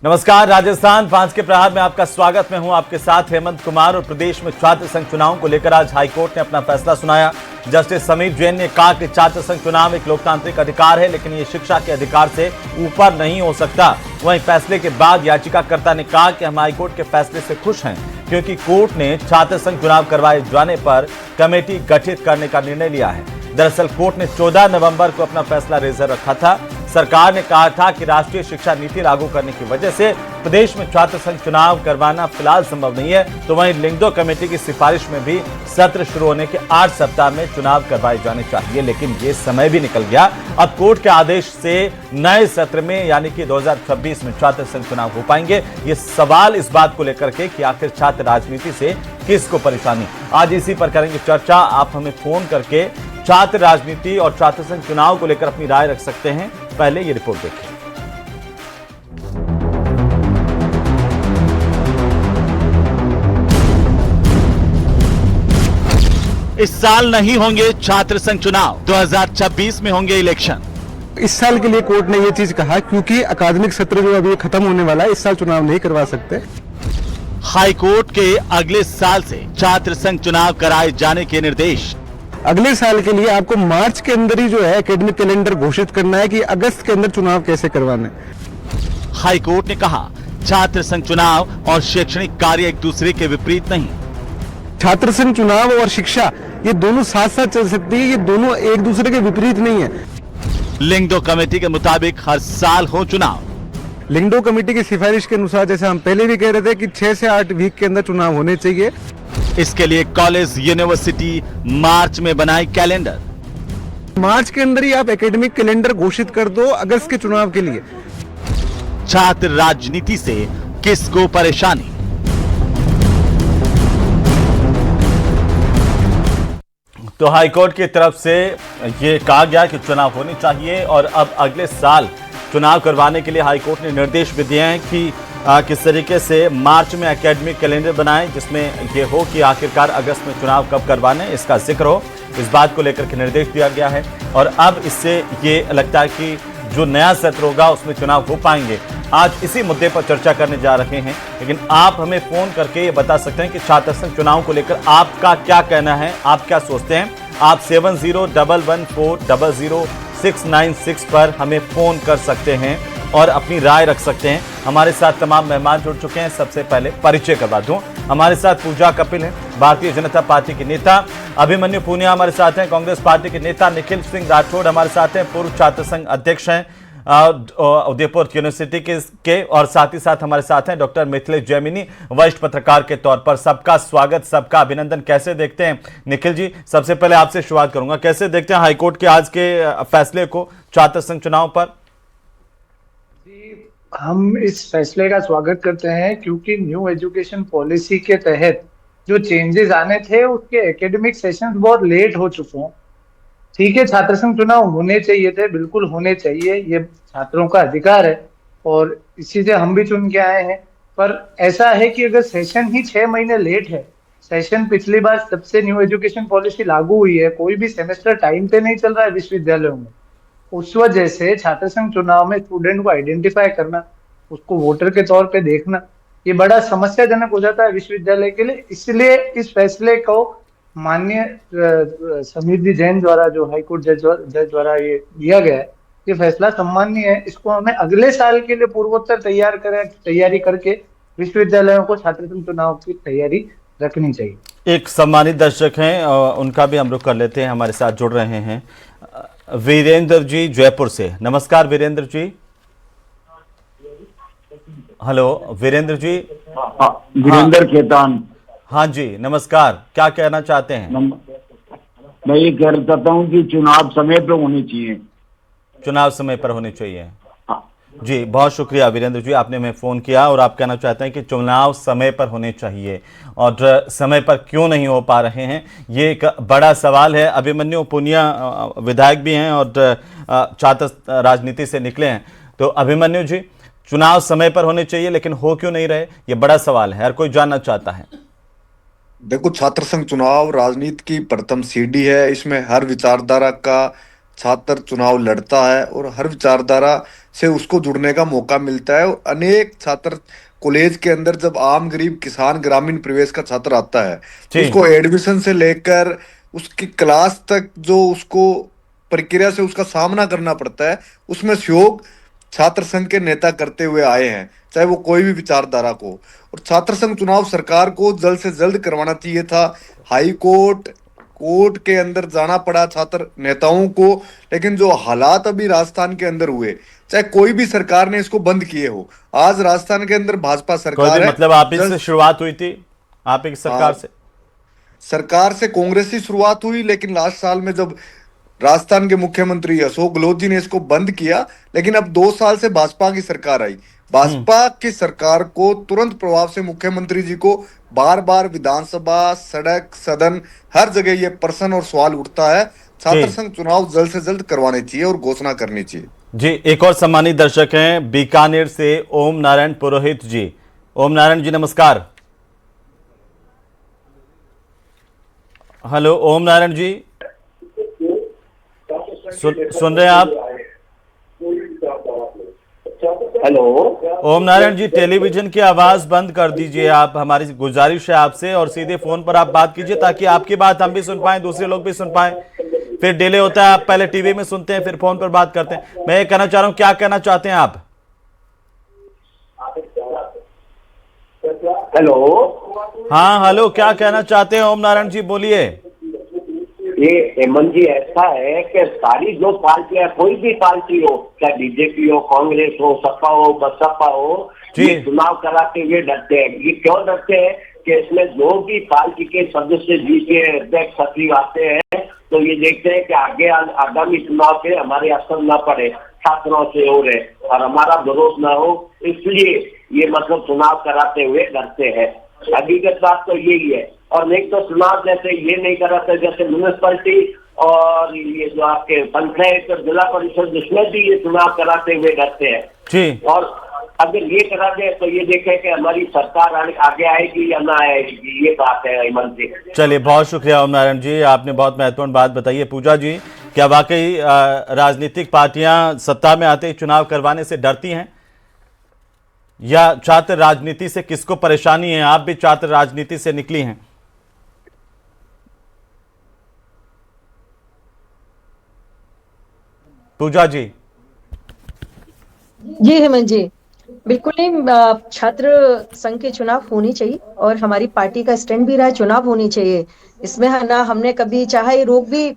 नमस्कार, राजस्थान 5 के प्रहार में आपका स्वागत। मैं हूं आपके साथ हेमंत कुमार। और प्रदेश में छात्र संघ चुनाव को लेकर आज हाईकोर्ट ने अपना फैसला सुनाया। जस्टिस समीर जैन ने कहा कि छात्र संघ चुनाव एक लोकतांत्रिक अधिकार है, लेकिन ये शिक्षा के अधिकार से ऊपर नहीं हो सकता। वहीं फैसले के बाद याचिकाकर्ता ने कहा कि हम हाईकोर्ट के फैसले से खुश हैं, क्योंकि कोर्ट ने छात्र संघ चुनाव करवाए जाने पर कमेटी गठित करने का निर्णय लिया है। दरअसल कोर्ट ने 14 नवंबर को अपना फैसला रिजर्व रखा था। सरकार ने कहा था कि राष्ट्रीय शिक्षा नीति लागू करने की वजह से प्रदेश में छात्र संघ चुनाव करवाना फिलहाल संभव नहीं है। तो वहीं लिंगदो कमेटी की सिफारिश में भी सत्र शुरू होने के 8 सप्ताह में चुनाव करवाए जाने चाहिए, लेकिन ये समय भी निकल गया। अब कोर्ट के आदेश से नए सत्र में यानी कि 2026 में छात्र संघ चुनाव हो पाएंगे। ये सवाल इस बात को लेकर के कि आखिर छात्र राजनीति से किसको परेशानी, आज इसी पर करेंगे चर्चा। आप हमें फोन करके छात्र राजनीति और छात्र संघ चुनाव को लेकर अपनी राय रख सकते हैं। पहले ये रिपोर्ट देखें। इस साल नहीं होंगे छात्र संघ चुनाव, 2026 में होंगे इलेक्शन। इस साल के लिए कोर्ट ने ये चीज कहा क्योंकि अकादमिक सत्र जो अभी खत्म होने वाला है, इस साल चुनाव नहीं करवा सकते। हाई कोर्ट के अगले साल से छात्र संघ चुनाव कराए जाने के निर्देश। अगले साल के लिए आपको मार्च के अंदर ही जो है एकेडमिक कैलेंडर घोषित करना है कि अगस्त के अंदर चुनाव कैसे करवाने। हाई कोर्ट ने कहा छात्र संघ चुनाव और शैक्षणिक कार्य एक दूसरे के विपरीत नहीं। छात्र संघ चुनाव और शिक्षा ये दोनों साथ साथ चल सकती है, ये दोनों एक दूसरे के विपरीत नहीं है। लिंगदो कमेटी के मुताबिक हर साल हो चुनाव। लिंगदो कमेटी की सिफारिश के अनुसार, जैसे हम पहले भी कह रहे थे कि 6 से 8 वीक के अंदर चुनाव होने चाहिए। इसके लिए कॉलेज यूनिवर्सिटी मार्च में बनाए कैलेंडर। मार्च के अंदर ही आप एकेडमिक कैलेंडर घोषित कर दो अगस्त के चुनाव के लिए। छात्र राजनीति से किसको परेशानी? तो हाईकोर्ट की तरफ से ये कहा गया कि चुनाव होने चाहिए और अब अगले साल चुनाव करवाने के लिए हाईकोर्ट ने निर्देश भी दिए हैं कि किस तरीके से मार्च में एकेडमिक कैलेंडर बनाएं, जिसमें ये हो कि आखिरकार अगस्त में चुनाव कब करवाने इसका जिक्र हो। इस बात को लेकर के निर्देश दिया गया है और अब इससे ये लगता है कि जो नया सत्र होगा उसमें चुनाव हो पाएंगे। आज इसी मुद्दे पर चर्चा करने जा रहे हैं, लेकिन आप हमें फोन करके ये बता सकते हैं कि छात्र संघ चुनाव को लेकर आपका क्या कहना है, आप क्या सोचते हैं। आप 7011400696 पर हमें फोन कर सकते हैं और अपनी राय रख सकते हैं। हमारे साथ तमाम मेहमान जुड़ चुके हैं। सबसे पहले परिचय करवा दूं, हमारे साथ पूजा कपिल हैं, भारतीय जनता पार्टी के नेता। अभिमन्यु पूनिया हमारे साथ हैं, कांग्रेस पार्टी के नेता। निखिल सिंह राठौड़ हमारे साथ हैं, पूर्व छात्र संघ अध्यक्ष हैं उदयपुर यूनिवर्सिटी के। और साथ ही साथ हमारे साथ हैं डॉक्टर मिथिलेश जैमिनी, वरिष्ठ पत्रकार के तौर पर। सबका स्वागत, सबका अभिनंदन। कैसे देखते हैं निखिल जी? सबसे पहले आपसे शुरुआत करूंगा, कैसे देखते हैं हाईकोर्ट के आज के फैसले को छात्र संघ चुनाव पर? हम इस फैसले का स्वागत करते हैं क्योंकि न्यू एजुकेशन पॉलिसी के तहत जो चेंजेस आने थे उसके एकेडमिक सेशंस बहुत लेट हो चुके हैं। ठीक है, छात्र संघ चुनाव होने चाहिए थे, बिल्कुल होने चाहिए, ये छात्रों का अधिकार है और इसी से हम भी चुन के आए हैं। पर ऐसा है कि अगर सेशन ही 6 महीने लेट है, सेशन पिछली बार सबसे न्यू एजुकेशन पॉलिसी लागू हुई है, कोई भी सेमेस्टर टाइम पे नहीं चल रहा है विश्वविद्यालयों में। उस वजह से छात्र संघ चुनाव में स्टूडेंट को आइडेंटिफाई करना, उसको वोटर के तौर पे देखना, ये बड़ा समस्याजनक हो जाता है विश्वविद्यालय के लिए। इसलिए इस फैसले को माननीय समीर जी जैन द्वारा, जो हाईकोर्ट जज द्वारा ये दिया गया है, ये फैसला सम्माननीय है। इसको हमें अगले साल के लिए पूर्वोत्तर तैयारी करके विश्वविद्यालयों को छात्र संघ चुनाव की तैयारी रखनी चाहिए। एक सम्मानित दर्शक हैं, उनका भी हम रुख कर लेते हैं। हमारे साथ जुड़ रहे हैं वीरेंद्र जी जयपुर से। नमस्कार वीरेंद्र जी। हेलो वीरेंद्र जी। वीरेंद्र खेतान। हाँ जी नमस्कार, क्या कहना चाहते हैं? मैं ये कहना चाहता हूँ कि चुनाव समय पर होने चाहिए। चुनाव समय पर होने चाहिए। जी बहुत शुक्रिया वीरेंद्र जी, आपने हमें फ़ोन किया और आप कहना चाहते हैं कि चुनाव समय पर होने चाहिए और समय पर क्यों नहीं हो पा रहे हैं, ये एक बड़ा सवाल है। अभिमन्यु पूनिया विधायक भी हैं और छात्र राजनीति से निकले हैं। तो अभिमन्यु जी, चुनाव समय पर होने चाहिए लेकिन हो क्यों नहीं रहे, ये बड़ा सवाल है, हर कोई जानना चाहता है। देखो, छात्र संघ चुनाव राजनीति की प्रथम सीढ़ी है। इसमें हर विचारधारा का छात्र चुनाव लड़ता है और हर विचारधारा से उसको जुड़ने का मौका मिलता है। और अनेक छात्र कॉलेज के अंदर जब आम गरीब किसान ग्रामीण प्रवेश का छात्र आता है तो जी उसको एडमिशन से लेकर उसकी क्लास तक जो उसको प्रक्रिया से उसका सामना करना पड़ता है, उसमें सहयोग छात्र संघ के नेता करते हुए आए हैं, चाहे वो कोई भी विचारधारा को। और छात्र संघ चुनाव सरकार को जल्द से जल्द करवाना चाहिए था। हाई कोर्ट के अंदर जाना पड़ा छात्र नेताओं को, लेकिन जो हालात अभी राजस्थान के अंदर हुए, चाहे कोई भी सरकार ने इसको बंद किए हो, आज राजस्थान के अंदर भाजपा कोई सरकार भी है। मतलब आप ही से जल्द शुरुआत हुई थी, आप ही की सरकार से? सरकार से कांग्रेस की शुरुआत हुई, लेकिन लास्ट साल में जब राजस्थान के मुख्यमंत्री अशोक गहलोत जी ने इसको बंद किया, लेकिन अब 2 साल से भाजपा की सरकार आई। भाजपा की सरकार को तुरंत प्रभाव से मुख्यमंत्री जी को बार बार विधानसभा, सड़क, सदन, हर जगह ये प्रश्न और सवाल उठता है। छात्र जी संघ चुनाव जल्द से जल्द करवाने चाहिए और घोषणा करनी चाहिए। जी, एक और सम्मानित दर्शक हैं बीकानेर से ओम नारायण पुरोहित जी। ओम नारायण जी नमस्कार। हेलो ओम नारायण जी, सुन रहे हैं आप? हेलो। ओम नारायण जी, टेलीविजन की आवाज बंद कर दीजिए आप, हमारी गुजारिश है आपसे, और सीधे फोन पर आप बात कीजिए ताकि आपकी बात हम भी सुन पाए, दूसरे लोग भी सुन पाए। फिर डिले होता है, आप पहले टीवी में सुनते हैं फिर फोन पर बात करते हैं। मैं ये कहना चाह रहा हूं, क्या कहना चाहते हैं आप? हेलो। हाँ हेलो, क्या कहना चाहते हैं ओम नारायण जी, बोलिए। ये हेमंत जी, ऐसा है कि सारी जो पार्टियां, कोई भी पार्टी हो, चाहे बीजेपी हो, कांग्रेस हो, सपा हो, बसपा हो, जी। ये चुनाव कराते हुए डरते हैं। ये क्यों डरते हैं कि इसमें जो भी पार्टी के सदस्य जी के अध्यक्ष सचिव आते हैं तो ये देखते हैं कि आगे आगामी चुनाव से हमारे असर न पड़े, छात्रों से हो रहे और हमारा विरोध न हो, इसलिए ये मतलब चुनाव कराते हुए डरते हैं। हकीकत बात तो यही है। और नहीं तो चुनाव जैसे ये नहीं कराते, जैसे म्यूनिसिपैलिटी और ये जो आपके पंचायत और जिला परिषद, जिसमें भी ये चुनाव कराते हुए डरते हैं। जी, और अगर ये करा दे तो ये देखें कि हमारी सरकार आगे आएगी या ना आएगी, ये बात है हेमंत जी। चलिए, बहुत शुक्रिया ओम नारायण जी, आपने बहुत महत्वपूर्ण बात बताई है। पूजा जी, क्या वाकई राजनीतिक पार्टियां सत्ता में आते ही चुनाव करवाने से डरती हैं, या छात्र राजनीति से किसको परेशानी है? आप भी छात्र राजनीति से निकली हैं। पूजा जी। जी हेमंत जी, बिल्कुल नहीं। छात्र संघ के चुनाव होने चाहिए और हमारी पार्टी का स्टैंड भी रहा है, चुनाव होने चाहिए। इसमें ना हमने कभी चाहा ये रोक भी,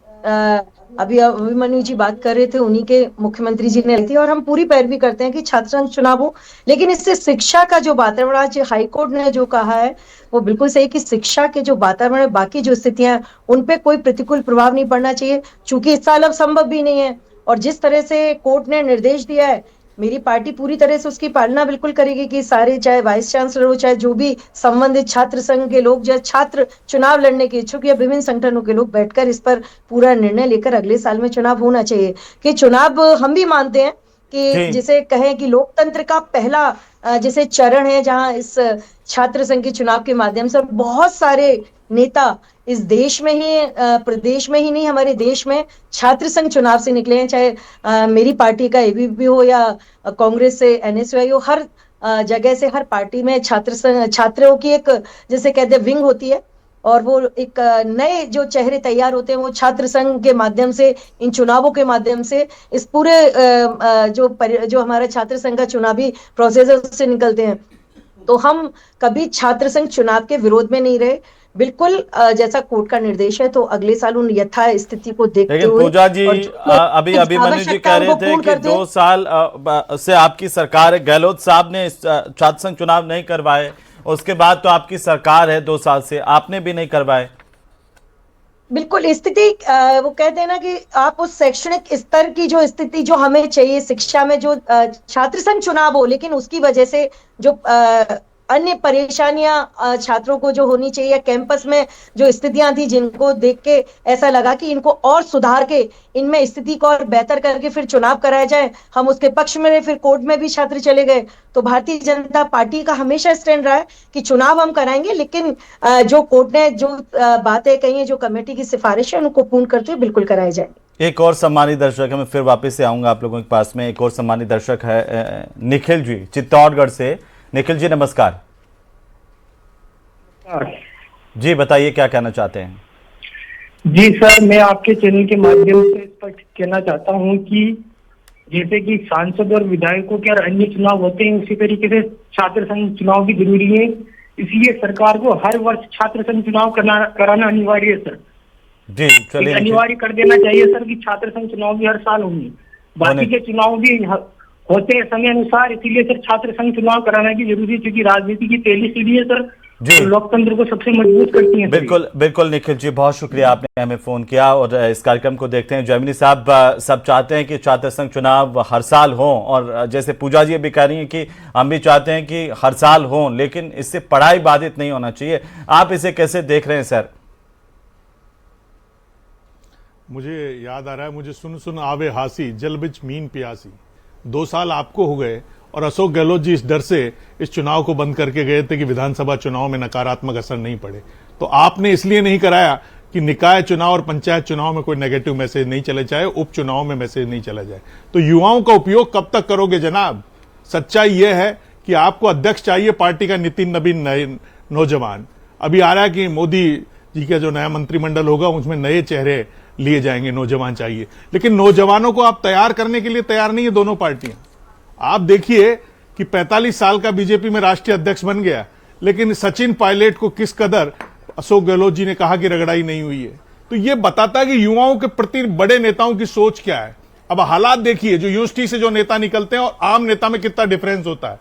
अभी अभिमन्यु जी बात कर रहे थे, उन्हीं के मुख्यमंत्री जी ने थी, और हम पूरी पैरवी करते हैं कि छात्र संघ चुनाव हो। लेकिन इससे शिक्षा का जो वातावरण आज हाईकोर्ट ने जो कहा है वो बिल्कुल सही, कि शिक्षा के जो वातावरण, बाकी जो स्थितियां, उन पे कोई प्रतिकूल प्रभाव नहीं पड़ना चाहिए, चूंकि इस साल अब संभव भी नहीं है। और जिस तरह से कोर्ट ने निर्देश दिया है, मेरी पार्टी पूरी तरह से उसकी पालना बिल्कुल करेगी कि सारे, चाहे वाइस चांसलर हो, चाहे जो भी संबंधित छात्र संघ के लोग, या छात्र चुनाव लड़ने के इच्छुक या विभिन्न संगठनों के लोग बैठकर इस पर पूरा निर्णय लेकर अगले साल में चुनाव होना चाहिए। कि चुनाव हम भी मानते हैं कि जिसे कहें कि लोकतंत्र का पहला जैसे चरण है, जहां इस छात्र संघ के चुनाव के माध्यम से बहुत सारे नेता इस देश में ही, प्रदेश में ही नहीं, हमारे देश में छात्र संघ चुनाव से निकले हैं। चाहे मेरी पार्टी का एबीवीपी हो या कांग्रेस से एनएसयूआई हो, हर जगह से, हर पार्टी में छात्रों की एक, जैसे कहते हैं, विंग होती है, और वो एक नए जो चेहरे तैयार होते हैं वो छात्र संघ के माध्यम से, इन चुनावों के माध्यम से, इस पूरे जो हमारा छात्र संघ का चुनावी प्रोसेस है उससे निकलते हैं। तो हम कभी छात्र संघ चुनाव के विरोध में नहीं रहे। बिल्कुल जैसा कोर्ट का निर्देश है, तो अगले साल उन यथा स्थिति को देखते हुए। लेकिन पूजा जी, अभी अभिमन्यु जी कह रहे थे कि 2 साल से आपकी सरकार है, गहलोत साहब ने छात्र संघ चुनाव नहीं करवाए, उसके बाद तो आपकी सरकार है 2 साल से, आपने भी नहीं करवाए। बिल्कुल स्थिति, वो कहते हैं ना कि आप उस शैक्षणिक स्तर की जो स्थिति जो हमें चाहिए शिक्षा में, जो छात्र संघ चुनाव हो, लेकिन उसकी वजह से जो अन्य परेशानियां छात्रों को जो होनी चाहिए, कैंपस में जो स्थितियां थी जिनको देख के ऐसा लगा कि इनको और सुधार के, इनमें स्थिति को और बेहतर करके फिर चुनाव कराया जाए, हम उसके पक्ष में रहे। फिर कोर्ट में भी छात्र चले गए। तो भारतीय जनता पार्टी का हमेशा स्टैंड रहा है कि चुनाव हम कराएंगे, लेकिन जो कोर्ट ने जो बातें कही है, जो कमेटी की सिफारिश है, उनको पूर्ण करते हुए बिल्कुल कराए जाएंगे। एक और सम्मानित दर्शक है, मैं फिर वापस से आऊंगा आप लोगों के पास में। एक और सम्मानित दर्शक है निखिल जी चित्तौड़गढ़ से। निखिल जी नमस्कार। जी बताइए क्या कहना चाहते हैं। जी सर, मैं आपके चैनल के माध्यम से स्पष्ट कहना चाहता हूं कि जैसे कि सांसद और विधायकों के और अन्य चुनाव होते हैं, उसी तरीके से छात्र संघ चुनाव भी जरूरी है। इसलिए सरकार को हर वर्ष छात्र संघ चुनाव कराना अनिवार्य है सर। जी चलिए, अनिवार्य कर देना चाहिए सर कि छात्र संघ चुनाव भी हर साल होंगे। बाकी के चुनाव भी होते हैं समय अनुसार, इसीलिए सर छात्र संघ चुनाव कराना की जरूरी है, क्योंकि राजनीति की पहली सीढ़ी है सर, तो लोकतंत्र को सबसे मजबूत करती है। बिल्कुल बिल्कुल निखिल जी, बहुत शुक्रिया आपने हमें फोन किया और इस कार्यक्रम को देखते हैं। जैमिनी साहब सब चाहते हैं कि छात्र संघ चुनाव हर साल हो, और जैसे पूजा जी भी कह रही हैं कि हम भी चाहते हैं कि हर साल हो, लेकिन इससे पढ़ाई बाधित नहीं होना चाहिए। आप इसे कैसे देख रहे हैं सर? मुझे याद आ रहा है, मुझे सुन सुन आवे हासी जल बिच मीन प्यासी। 2 साल आपको हो गए और अशोक गहलोत जी इस डर से इस चुनाव को बंद करके गए थे कि विधानसभा चुनाव में नकारात्मक असर नहीं पड़े। तो आपने इसलिए नहीं कराया कि निकाय चुनाव और पंचायत चुनाव में कोई नेगेटिव मैसेज नहीं चले जाए, उपचुनाव में मैसेज नहीं चला जाए। तो युवाओं का उपयोग कब तक करोगे जनाब? सच्चाई यह है कि आपको अध्यक्ष चाहिए पार्टी का नितिन नवीन नौजवान। अभी आ रहा है कि मोदी जी का जो नया मंत्रिमंडल होगा उसमें नए चेहरे लिए जाएंगे, नौजवान चाहिए। लेकिन नौजवानों को आप तैयार करने के लिए तैयार नहीं है दोनों पार्टियां। आप देखिए कि 45 साल का बीजेपी में राष्ट्रीय अध्यक्ष बन गया, लेकिन सचिन पायलट को किस कदर अशोक गहलोत जी ने कहा कि रगड़ाई नहीं हुई है। तो यह बताता है कि युवाओं के प्रति बड़े नेताओं की सोच क्या है। अब हालात देखिए, जो यूनिवर्सिटी से जो नेता निकलते हैं और आम नेता में कितना डिफरेंस होता है।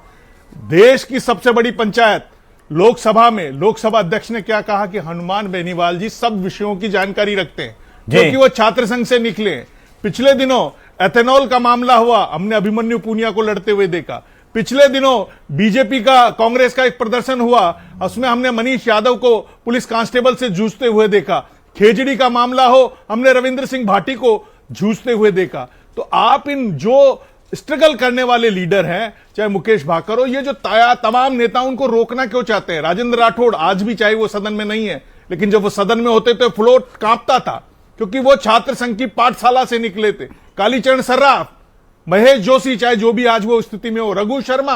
देश की सबसे बड़ी पंचायत लोकसभा में लोकसभा अध्यक्ष ने क्या कहा कि हनुमान बेनीवाल जी सब विषयों की जानकारी रखते हैं, क्योंकि वो छात्र संघ से निकले। पिछले दिनों एथेनॉल का मामला हुआ, हमने अभिमन्यु पूनिया को लड़ते हुए देखा। पिछले दिनों बीजेपी का कांग्रेस का एक प्रदर्शन हुआ, उसमें हमने मनीष यादव को पुलिस कांस्टेबल से जूझते हुए देखा। खेजड़ी का मामला हो, हमने रविंद्र सिंह भाटी को जूझते हुए देखा। तो आप इन जो स्ट्रगल करने वाले लीडर हैं, चाहे मुकेश भाकर हो, ये जो तमाम नेता, उनको रोकना क्यों चाहते हैं? राजेंद्र राठौड़ आज भी, चाहे वो सदन में नहीं है, लेकिन जब वो सदन में होते तो फ्लोर कांपता था, क्योंकि वो छात्र संघ की पाठशाला से निकले थे। कालीचरण सर्राफ, महेश जोशी, चाहे जो भी आज वो स्थिति में हो, रघु शर्मा,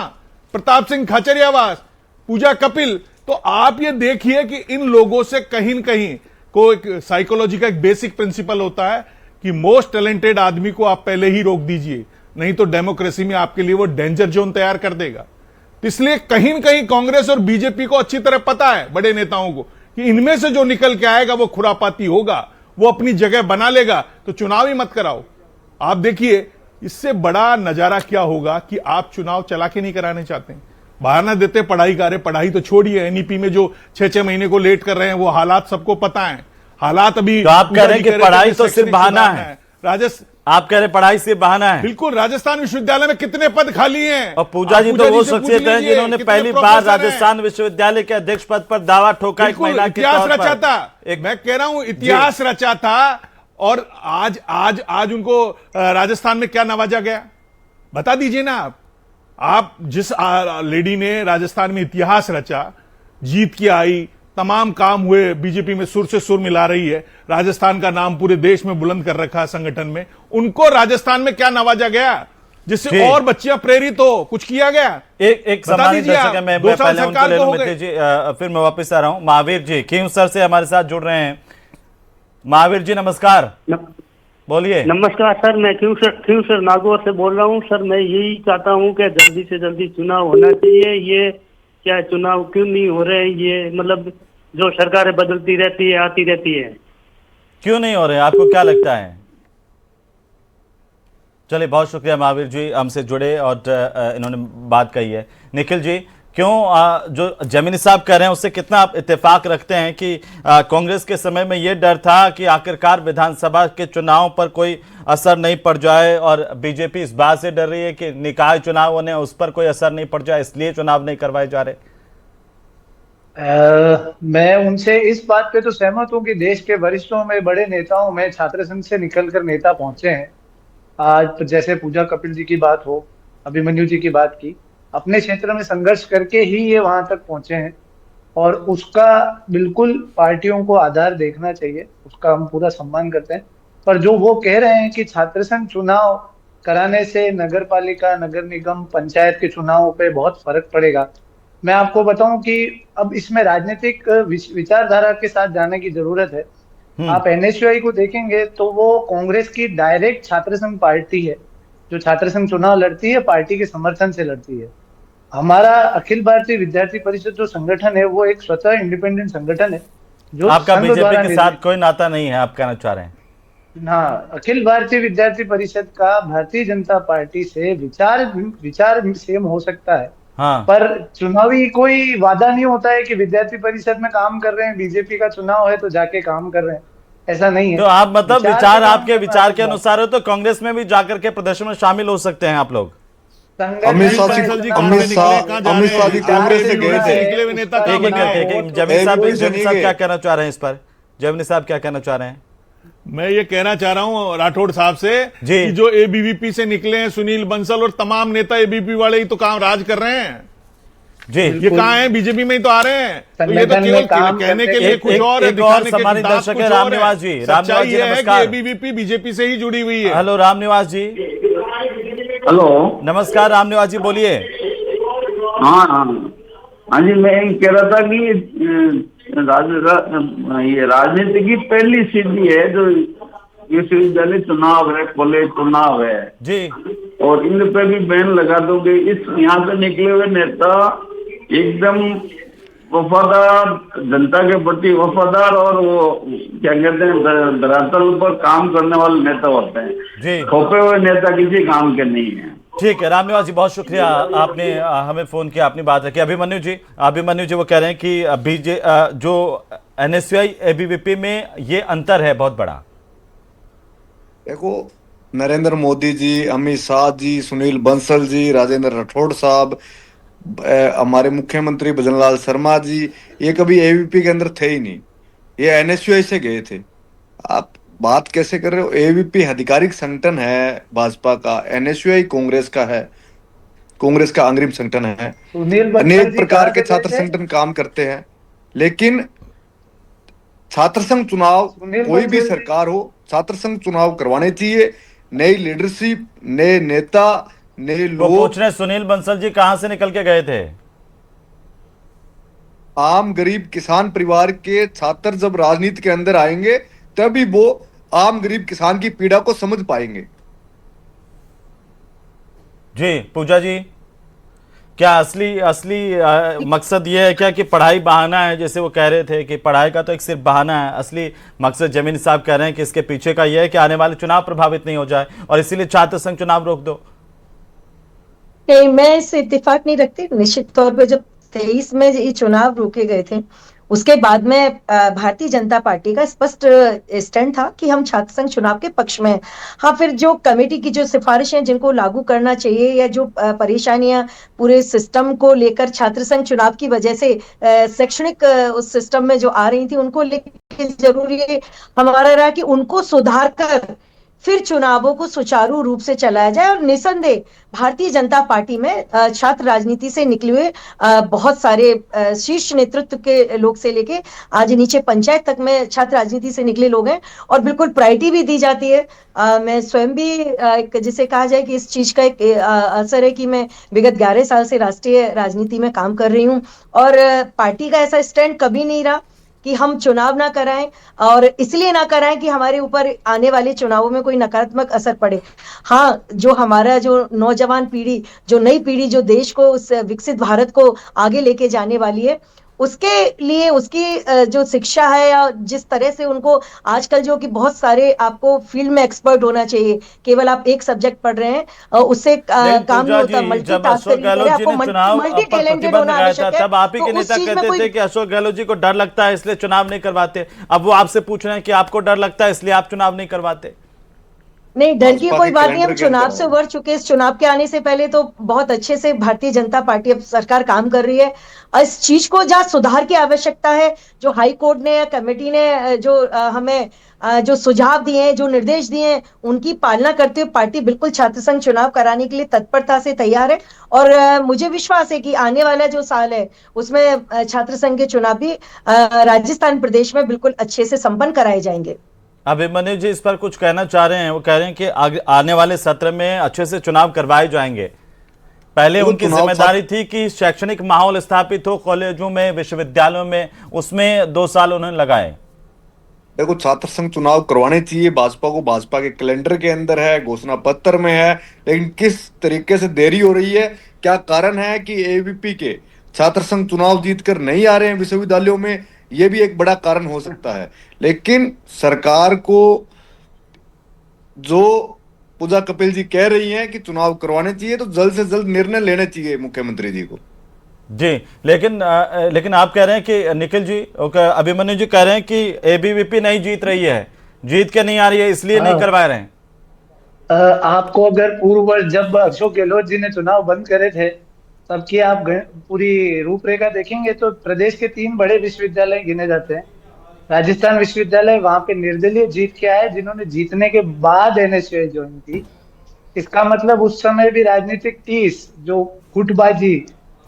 प्रताप सिंह खाचरियावास, पूजा कपिल। तो आप ये देखिए कि इन लोगों से कहीं न कहीं को एक साइकोलॉजी का एक बेसिक प्रिंसिपल होता है कि मोस्ट टैलेंटेड आदमी को आप पहले ही रोक दीजिए, नहीं तो डेमोक्रेसी में आपके लिए वो डेंजर जोन तैयार कर देगा। इसलिए कहीं न कहीं कांग्रेस और बीजेपी को अच्छी तरह पता है, बड़े नेताओं को, कि इनमें से जो निकल के आएगा वो खुरापाती होगा, वो अपनी जगह बना लेगा, तो चुनाव ही मत कराओ। आप देखिए इससे बड़ा नजारा क्या होगा कि आप चुनाव चला के नहीं कराने चाहते, बाहर ना देते पढ़ाई कार्य। पढ़ाई तो छोड़िए, एनईपी में जो 6-6 महीने को लेट कर रहे हैं, वो हालात सबको पता है। हालात अभी तो आप कह रहे हैं कि पढ़ाई तो सिर्फ बहाना है। आप कह रहे पढ़ाई सिर्फ बहाना है? बिल्कुल। राजस्थान विश्वविद्यालय में कितने पद खाली हैं? और पूजा जी तो वो शख्सियत है जिन्होंने पहली बार राजस्थान विश्वविद्यालय के अध्यक्ष पद पर दावा ठोका, एक महिला के इतिहास रचा था। मैं कह रहा हूं इतिहास रचा था, और आज उनको राजस्थान में क्या नवाजा गया, बता दीजिए ना आप जिस लेडी ने राजस्थान में इतिहास रचा, जीत के आई, तमाम काम हुए, बीजेपी में सुर से सुर मिला रही है, राजस्थान का नाम पूरे देश में बुलंद कर रखा है संगठन में, उनको राजस्थान में क्या नवाजा गया जिससे और बच्चियां प्रेरित हो? कुछ किया गया? एक सम्मानित दर्शक है, मैं पहले उनको ले लूं मित्र जी, फिर मैं वापस आ रहा हूं। महावीर जी खींवसर से हमारे साथ जुड़ रहे हैं। महावीर जी नमस्कार, बोलिए। नमस्कार सर, मैं खींवसर नागौर से बोल रहा हूं। सर मैं यही चाहता हूं कि जल्दी से जल्दी चुनाव होना चाहिए। ये क्या चुनाव क्यों नहीं हो रहे हैं? ये मतलब जो सरकारें बदलती रहती है, आती रहती है, क्यों नहीं हो रहे हैं? आपको क्या लगता है? चलिए, बहुत शुक्रिया महावीर जी हमसे जुड़े और इन्होंने बात कही है। निखिल जी, क्यों जो जैमिनी साहब कह रहे हैं उससे कितना आप इत्तेफाक रखते हैं कि कांग्रेस के समय में यह डर था कि आखिरकार विधानसभा के चुनाव पर कोई असर नहीं पड़ जाए, और बीजेपी इस बात से डर रही है कि निकाय चुनाव होने उस पर कोई असर नहीं पड़ जाए, इसलिए चुनाव नहीं करवाए जा रहे? मैं उनसे इस बात पे तो सहमत हूँ कि देश के वरिष्ठों में, बड़े नेताओं में छात्र संघ से निकलकर नेता पहुंचे हैं। आज जैसे पूजा कपिल जी की बात हो, अभिमन्यु जी की बात की, अपने क्षेत्र में संघर्ष करके ही ये वहां तक पहुंचे हैं, और उसका बिल्कुल पार्टियों को आधार देखना चाहिए, उसका हम पूरा सम्मान करते हैं। पर जो वो कह रहे हैं कि छात्र संघ चुनाव कराने से नगर पालिका, नगर निगम, पंचायत के चुनावों पे बहुत फर्क पड़ेगा, मैं आपको बताऊं कि अब इसमें राजनीतिक विचारधारा के साथ जाने की जरूरत है। आप एनएसयूआई को देखेंगे तो वो कांग्रेस की डायरेक्ट छात्र संघ पार्टी है। जो छात्र संघ चुनाव लड़ती है, पार्टी के समर्थन से लड़ती है। हमारा अखिल भारतीय विद्यार्थी परिषद जो संगठन है, वो एक स्वतः इंडिपेंडेंट संगठन है जो आपका संघ बीजेपी द्वारा के साथ कोई नाता नहीं है, आप कहना चाह रहे हैं? हाँ, अखिल भारतीय विद्यार्थी परिषद का भारतीय जनता पार्टी से विचार सेम हो सकता है। हाँ। पर चुनावी कोई वादा नहीं होता है कि विद्यार्थी परिषद में काम कर रहे हैं, बीजेपी का चुनाव है तो जाके काम कर रहे हैं, ऐसा नहीं है। तो आप मतलब विचार आपके विचार के बात। अनुसार हो तो कांग्रेस में भी जाकर के प्रदर्शन में शामिल हो सकते हैं आप लोग? अमित शाह जी कांग्रेस से गए थे। जमीन साहब क्या कहना चाह रहे हैं इस पर? जमीन साहब क्या कहना चाह रहे हैं? मैं ये कहना चाह रहा हूं राठौड़ साहब से कि जो एबीवीपी से निकले हैं, सुनील बंसल और तमाम नेता एबीवीपी वाले ही तो काम राज कर रहे हैं जी। ये कहाँ हैं? बीजेपी में ही तो आ रहे हैं। तो ये तो केवल कहने के लिए कुछ और है, दिखाने के लिए दर्शक है। रामनिवास जी, रामनिवास जी नमस्कार। एबीवीपी बीजेपी से ही जुड़ी हुई है। हेलो रामनिवास जी। हेलो नमस्कार रामनिवास जी, बोलिए। हाँ हाँ हाँ जी, मैं ये कह रहा था कि ये राजनीति की पहली सीढ़ी है जो विश्वविद्यालय चुनाव है, कॉलेज चुनाव है जी, और इन पे भी बैन लगा दोगे। इस यहाँ से निकले हुए नेता एकदम वफादार, जनता के प्रति वफादार और वो क्या कहते हैं धरातल पर काम करने वाले नेता होते हैं जी। खोपे हुए नेता किसी काम के नहीं है। ठीक है रामनिवास जी, बहुत शुक्रिया, आपने हमें फोन किया, अपनी बात रखी। अभिमन्यु जी वो कह रहे हैं कि जो एनएसयूआई एबीवीपी में ये अंतर है बहुत बड़ा। देखो, नरेंद्र मोदी जी, अमित शाह जी, सुनील बंसल जी, राजेंद्र राठौड़ साहब, हमारे मुख्यमंत्री भजनलाल शर्मा जी, ये कभी एबीवीपी के अंदर थे ही नहीं, ये एनएसयूआई से गए थे। आप बात कैसे कर रहे हो? एबीवीपी आधिकारिक संगठन है भाजपा का, एनएसयूआई कांग्रेस का है, कांग्रेस का अग्रिम संगठन है। अनेक प्रकार के छात्र संगठन काम करते हैं, लेकिन छात्र संघ चुनाव, कोई भी सरकार हो, छात्र संघ चुनाव करवाने चाहिए। नई लीडरशिप, नए नेता, नए लोग। पूछ रहे सुनील बंसल जी कहां से निकल के गए थे? आम गरीब किसान परिवार के छात्र जब राजनीति के अंदर आएंगे तभी वो आम गरीब किसान की पीड़ा को समझ पाएंगे। जी पूजा जी, क्या असली मकसद ये है क्या कि पढ़ाई बहाना है? जैसे वो कह रहे थे कि पढ़ाई का तो एक सिर्फ बहाना है, असली मकसद जमीन साहब कह रहे हैं कि इसके पीछे का ये है कि आने वाले चुनाव प्रभावित नहीं हो जाए और इसीलिए छात्र संघ चुनाव रोक दो। नहीं, मैं इससे इत्तेफाक नहीं रखती। निश्चित तौर पे जब 23 में ये चुनाव रोके गए थे, उसके बाद में भारतीय जनता पार्टी का स्पष्ट स्टैंड था कि हम छात्र संघ चुनाव के पक्ष में हैं। हाँ, फिर जो कमेटी की जो सिफारिशें जिनको लागू करना चाहिए या जो परेशानियां पूरे सिस्टम को लेकर छात्र संघ चुनाव की वजह से शैक्षणिक उस सिस्टम में जो आ रही थी, उनको लेकर जरूरी हमारा रहा कि उनको सुधार कर फिर चुनावों को सुचारू रूप से चलाया जाए। और निसंदेह भारतीय जनता पार्टी में छात्र राजनीति से निकले हुए बहुत सारे शीर्ष नेतृत्व के लोग से लेके आज नीचे पंचायत तक में छात्र राजनीति से निकले लोग हैं और बिल्कुल प्रायोरिटी भी दी जाती है। मैं स्वयं भी जिसे कहा जाए कि इस चीज का एक असर है कि मैं विगत 11 साल से राष्ट्रीय राजनीति में काम कर रही हूँ और पार्टी का ऐसा स्टैंड कभी नहीं रहा कि हम चुनाव ना कराएं, और इसलिए ना कराएं कि हमारे ऊपर आने वाले चुनावों में कोई नकारात्मक असर पड़े। हाँ, जो हमारा जो नौजवान पीढ़ी, जो नई पीढ़ी जो देश को उस विकसित भारत को आगे लेके जाने वाली है, उसके लिए उसकी जो शिक्षा है या जिस तरह से उनको आजकल जो कि बहुत सारे आपको फील्ड में एक्सपर्ट होना चाहिए, केवल आप एक सब्जेक्ट पढ़ रहे हैं उससे काम नहीं होता। मल्टीटास्किंग, आपको मल्टी टैलेंटेड होना आवश्यक है। तब आप ही के नेता कहते थे कि अशोक गहलोत जी को डर लगता है इसलिए चुनाव नहीं करवाते। अब वो आपसे पूछ रहे हैं कि आपको डर लगता है इसलिए आप चुनाव नहीं करवाते। नहीं, डर की कोई बात नहीं, हम चुनाव से उबर चुके। इस चुनाव के आने से पहले तो बहुत अच्छे से भारतीय जनता पार्टी अब सरकार काम कर रही है। इस चीज को जहाँ सुधार की आवश्यकता है, जो हाई कोर्ट ने या कमेटी ने जो हमें जो सुझाव दिए हैं, जो निर्देश दिए हैं, उनकी पालना करते हुए पार्टी बिल्कुल छात्र संघ चुनाव कराने के लिए तत्परता से तैयार है। और मुझे विश्वास है कि आने वाला जो साल है उसमें छात्र संघ के चुनाव भी राजस्थान प्रदेश में बिल्कुल अच्छे से संपन्न कराए जाएंगे। अभिमन्यु जी इस पर कुछ कहना चाह रहे हैं। वो कह रहे हैं कि आने वाले सत्र में अच्छे से चुनाव करवाए जाएंगे। पहले उनकी जिम्मेदारी थी कि शैक्षणिक माहौल स्थापित हो कॉलेजों में, विश्वविद्यालयों में, उसमें 2 साल उन्होंने लगाए। देखो, छात्र संघ चुनाव करवाने चाहिए भाजपा को, भाजपा के कैलेंडर के अंदर है, घोषणा पत्र में है, लेकिन किस तरीके से देरी हो रही है, क्या कारण है कि एबीवीपी के छात्र संघ चुनाव जीतकर नहीं आ रहे हैं विश्वविद्यालयों में, ये भी एक बड़ा कारण हो सकता है। लेकिन सरकार को जो पूजा कपिल जी कह रही हैं कि चुनाव करवाने चाहिए, तो जल्द से जल्द निर्णय लेने चाहिए मुख्यमंत्री जी को। जी, लेकिन आप कह रहे हैं कि निखिल जी, अभिमन्यु जी कह रहे हैं कि एबीवीपी नहीं जीत रही है, जीत के नहीं आ रही है, इसलिए नहीं करवा रहे हैं। आपको अगर पूर्व वर्ष जब अशोक गहलोत जी ने चुनाव बंद करे थे तब की आप पूरी रूपरेखा देखेंगे तो प्रदेश के 3 बड़े विश्वविद्यालय गिने जाते हैं। राजस्थान विश्वविद्यालय वहां पे निर्दलीय जीत के आए, जिन्होंने जीतने के बाद एनएसयूआई ज्वाइन की। इसका मतलब उस समय भी राजनीतिक टीस, जो गुटबाजी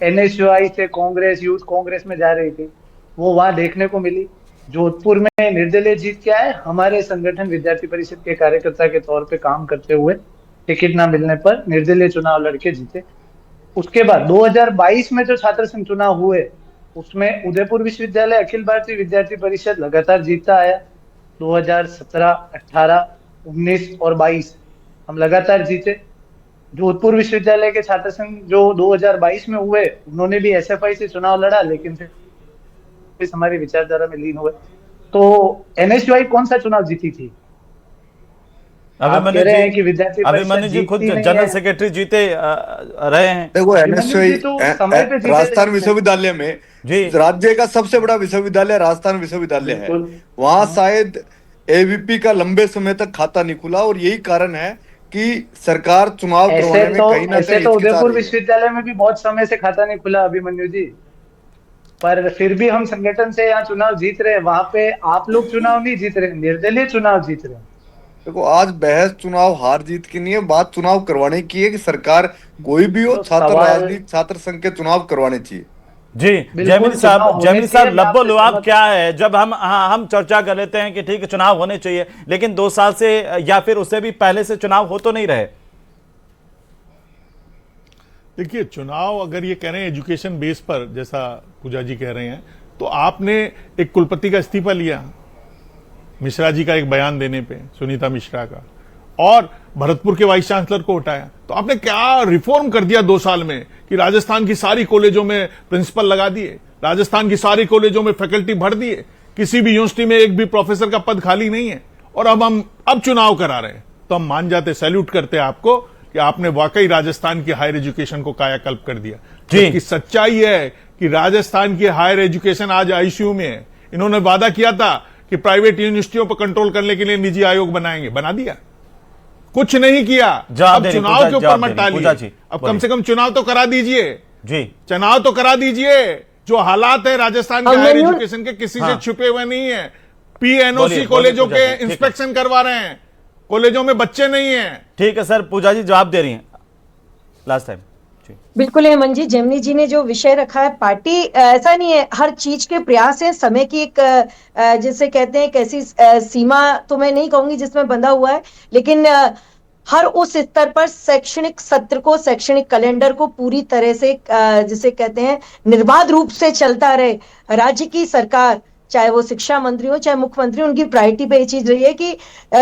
एनएसयूआई से कांग्रेस, यूथ कांग्रेस में जा रही थी, वो वहां देखने को मिली। जोधपुर में निर्दलीय जीत के आए, हमारे संगठन विद्यार्थी परिषद के कार्यकर्ता के तौर पे काम करते हुए टिकट ना मिलने पर निर्दलीय चुनाव लड़के जीते। उसके बाद 2022 में जो छात्र संघ चुनाव हुए उसमें उदयपुर विश्वविद्यालय, अखिल भारतीय विद्यार्थी परिषद लगातार जीतता आया। 2017, 18, 19 और 22 हम लगातार जीते। जोधपुर विश्वविद्यालय के छात्र संघ जो 2022 में हुए, उन्होंने भी एसएफआई से चुनाव लड़ा, लेकिन फिर हमारी विचारधारा में लीन हुए। तो एनएसयूआई कौन सा चुनाव जीती थी? अभिमन्यु जी खुद जनरल सेक्रेटरी जीते रहे हैं। देखो, एनएसयूआई राजस्थान विश्वविद्यालय में राज्य का सबसे बड़ा विश्वविद्यालय राजस्थान विश्वविद्यालय है। वहां शायद एबीवीपी का लंबे समय तक खाता नहीं खुला, और यही कारण है कि सरकार चुनाव करवाने में कहीं ना कहीं। उदयपुर विश्वविद्यालय में भी बहुत समय से खाता नहीं खुला अभिमन्यु जी, पर फिर भी हम संगठन से यहाँ चुनाव जीत रहे हैं। वहां पे आप लोग चुनाव नहीं जीत रहे, निर्दलीय चुनाव जीत रहे हैं। देखो, आज बहस चुनाव हार जीत की नहीं है, बात चुनाव करवाने की है कि सरकार कोई भी हो, छात्र राजनीति, छात्र संघ के चुनाव करवाने चाहिए। जी, जयमिनी साहब, लब्बो लुआब क्या है जब हम चर्चा कर लेते हैं कि ठीक है चुनाव होने चाहिए, लेकिन 2 साल से या फिर उससे भी पहले से चुनाव हो तो नहीं रहे। देखिए, चुनाव अगर ये कह रहे हैं एजुकेशन बेस पर, जैसा पूजा जी कह रहे हैं, तो आपने एक कुलपति का इस्तीफा लिया मिश्रा जी का एक बयान देने पे, सुनीता मिश्रा का, और भरतपुर के वाइस चांसलर को हटाया। तो आपने क्या रिफॉर्म कर दिया 2 साल में कि राजस्थान की सारी कॉलेजों में प्रिंसिपल लगा दिए, राजस्थान की सारी कॉलेजों में फैकल्टी भर दिए, किसी भी यूनिवर्सिटी में एक भी प्रोफेसर का पद खाली नहीं है, और अब चुनाव करा रहे हैं। तो हम मान जाते, सैल्यूट करते आपको कि आपने वाकई राजस्थान की हायर एजुकेशन को कायाकल्प कर दिया। क्योंकि सच्चाई है कि राजस्थान की हायर एजुकेशन आज आईसीयू में है। इन्होंने वादा किया था कि प्राइवेट यूनिवर्सिटियों पर कंट्रोल करने के लिए निजी आयोग बनाएंगे, बना दिया, कुछ नहीं किया। अब चुनाव के ऊपर मत टालिए, अब कम से कम चुनाव तो करा दीजिए जी, चुनाव तो करा दीजिए। जो हालात है राजस्थान के हायर एजुकेशन के, किसी से छुपे हुए नहीं है। पीएनओसी कॉलेजों के इंस्पेक्शन करवा रहे हैं, कॉलेजों में बच्चे नहीं है। ठीक है सर, पूजा जी जवाब दे रही हैं लास्ट टाइम। बिल्कुल हेमंत जी, जेमिनी जी ने जो विषय रखा है, पार्टी ऐसा नहीं है, हर चीज के प्रयास है, समय की एक जिसे कहते हैं कैसी सीमा तो मैं नहीं कहूंगी जिसमें बंधा हुआ है, लेकिन हर उस स्तर पर शैक्षणिक सत्र को, शैक्षणिक कैलेंडर को पूरी तरह से जिसे कहते हैं निर्बाध रूप से चलता रहे। राज्य की सरकार, चाहे वो शिक्षा मंत्री हो चाहे मुख्यमंत्री, उनकी प्रायोरिटी पे ये चीज रही है कि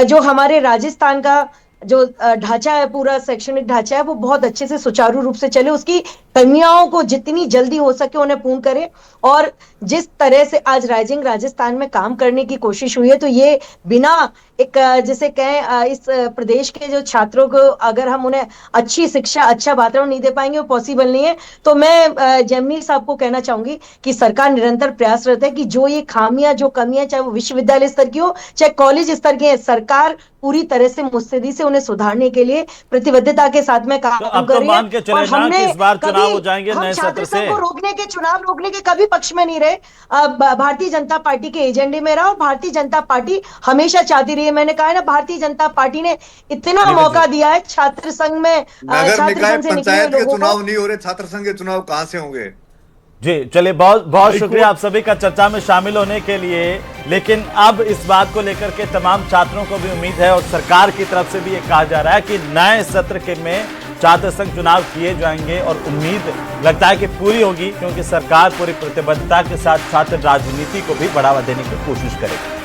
जो हमारे राजस्थान का जो ढांचा है, पूरा शैक्षणिक ढांचा है, वो बहुत अच्छे से सुचारू रूप से चले, उसकी कमियों को जितनी जल्दी हो सके उन्हें पूर्ण करें। और जिस तरह से आज राइजिंग राजस्थान में काम करने की कोशिश हुई है, तो ये बिना एक जिसे कहें इस प्रदेश के जो छात्रों को अगर हम उन्हें अच्छी शिक्षा, अच्छा वातावरण नहीं दे पाएंगे, वो पॉसिबल नहीं है। तो मैं जेमिनी साहब को कहना चाहूंगी कि सरकार निरंतर प्रयासरत है कि जो ये खामियां, जो कमियां, चाहे वो विश्वविद्यालय स्तर की हो चाहे कॉलेज स्तर की है, सरकार पूरी तरह से मुस्तैदी से उन्हें सुधारने के लिए प्रतिबद्धता के साथ में काम कर रही है। और हमने इस बार चुनाव हो जाएंगे नए सत्र से, चुनाव रोकने के कभी पक्ष में नहीं रहे। भारतीय जनता पार्टी के एजेंडे में रहा, और भारतीय जनता पार्टी हमेशा चाहती रही है। मैंने कहा है ना, भारतीय जनता पार्टी ने इतना मौका दिया है छात्र संघ में, नगर निकाय पंचायत के चुनाव नहीं हो रहे, छात्र संघ के चुनाव कहां से होंगे? जी चलिए, बहुत बहुत शुक्रिया आप सभी का चर्चा में शामिल होने के लिए। लेकिन अब इस बात को लेकर के तमाम छात्रों को भी उम्मीद है और सरकार की तरफ से भी ये कहा जा रहा है कि नए सत्र के में छात्र संघ चुनाव किए जाएंगे और उम्मीद लगता है कि पूरी होगी, क्योंकि सरकार पूरी प्रतिबद्धता के साथ छात्र राजनीति को भी बढ़ावा देने की कोशिश करेगी।